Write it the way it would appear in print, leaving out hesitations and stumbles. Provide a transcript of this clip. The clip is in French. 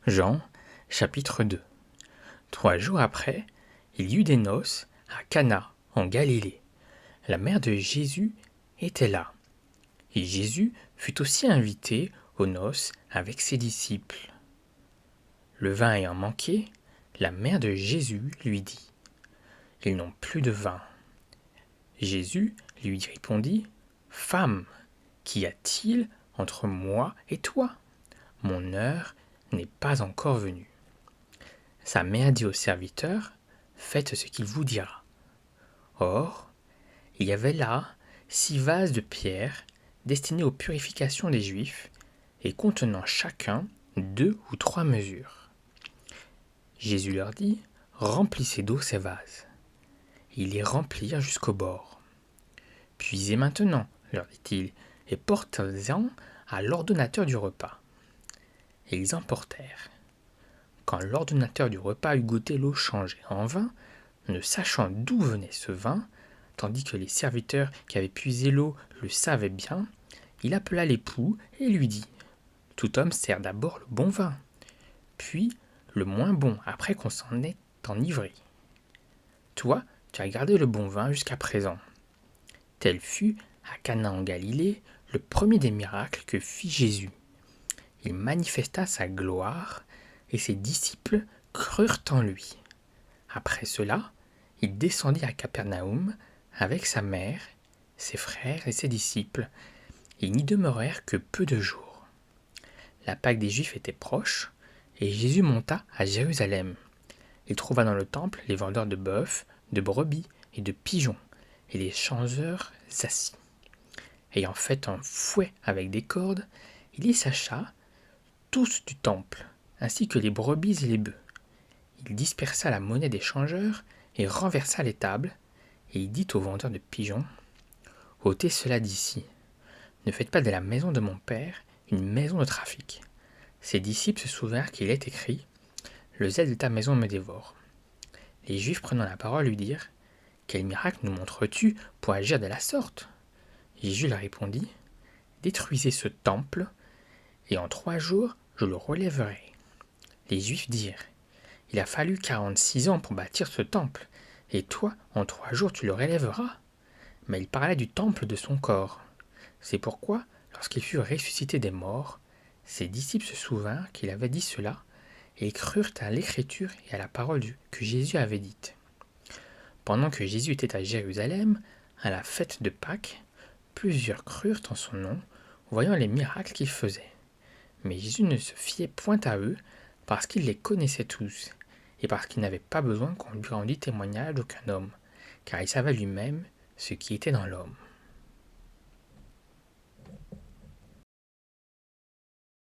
Jean, chapitre 2. 3 jours après, il y eut des noces à Cana, en Galilée. La mère de Jésus était là. Et Jésus fut aussi invité aux noces avec ses disciples. Le vin ayant manqué, la mère de Jésus lui dit : « Ils n'ont plus de vin. » Jésus lui répondit : « Femme, qu'y a-t-il entre moi et toi ? Mon heure n'est pas encore venue. » Sa mère dit au serviteur : « Faites ce qu'il vous dira. » Or, il y avait là 6 vases de pierre destinés aux purifications des Juifs et contenant chacun 2 ou 3 mesures. Jésus leur dit : « Remplissez d'eau ces vases. » Ils les remplirent jusqu'au bord. « Puisez maintenant, leur dit-il, et portez-en à l'ordonnateur du repas. » Et ils emportèrent. Quand l'ordonnateur du repas eut goûté l'eau changée en vin, ne sachant d'où venait ce vin, tandis que les serviteurs qui avaient puisé l'eau le savaient bien, il appela l'époux et lui dit : « Tout homme sert d'abord le bon vin, puis le moins bon après qu'on s'en est enivré. Toi, tu as gardé le bon vin jusqu'à présent. » Tel fut, à Cana en Galilée, le premier des miracles que fit Jésus. Il manifesta sa gloire, et ses disciples crurent en lui. Après cela, il descendit à Capernaum avec sa mère, ses frères et ses disciples. Ils n'y demeurèrent que peu de jours. La Pâque des Juifs était proche, et Jésus monta à Jérusalem. Il trouva dans le temple les vendeurs de bœufs, de brebis et de pigeons, et les changeurs assis. Ayant fait un fouet avec des cordes, il y sacha tous du temple, ainsi que les brebis et les bœufs. Il dispersa la monnaie des changeurs et renversa les tables, et il dit aux vendeurs de pigeons : « Ôtez cela d'ici. Ne faites pas de la maison de mon père une maison de trafic. » Ses disciples se souvinrent qu'il est écrit : « Le zèle de ta maison me dévore. » Les Juifs prenant la parole lui dirent : « Quel miracle nous montres-tu pour agir de la sorte ?» Jésus leur répondit : « Détruisez ce temple, et en 3 jours je le relèverai. » Les Juifs dirent : « Il a fallu 46 ans pour bâtir ce temple, et toi, en 3 jours tu le relèveras ?» Mais il parlait du temple de son corps. C'est pourquoi, lorsqu'il fut ressuscité des morts, ses disciples se souvinrent qu'il avait dit cela, et ils crurent à l'écriture et à la parole que Jésus avait dite. Pendant que Jésus était à Jérusalem, à la fête de Pâques, plusieurs crurent en son nom, voyant les miracles qu'il faisait. Mais Jésus ne se fiait point à eux, parce qu'il les connaissait tous, et parce qu'il n'avait pas besoin qu'on lui rendît témoignage d'aucun homme, car il savait lui-même ce qui était dans l'homme.